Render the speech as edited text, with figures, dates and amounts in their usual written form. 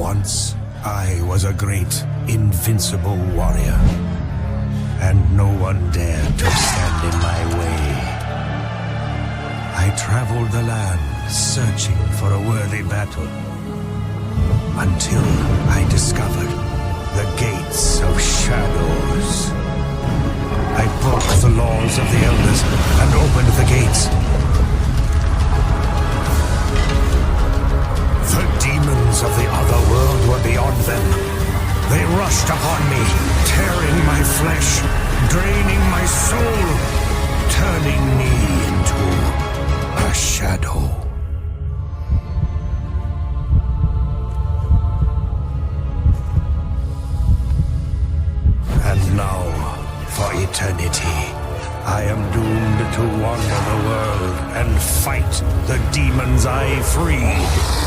Once, I was a great, invincible warrior, and no one dared to stand in my way. I traveled the land, searching for a worthy battle, until I discovered the gates of shadows. I broke the laws of the elders and opened the gates. The demons of the other world were beyond them. They rushed upon me, tearing my flesh, draining my soul, turning me into a shadow. And now, for eternity, I am doomed to wander the world and fight the demons I freed.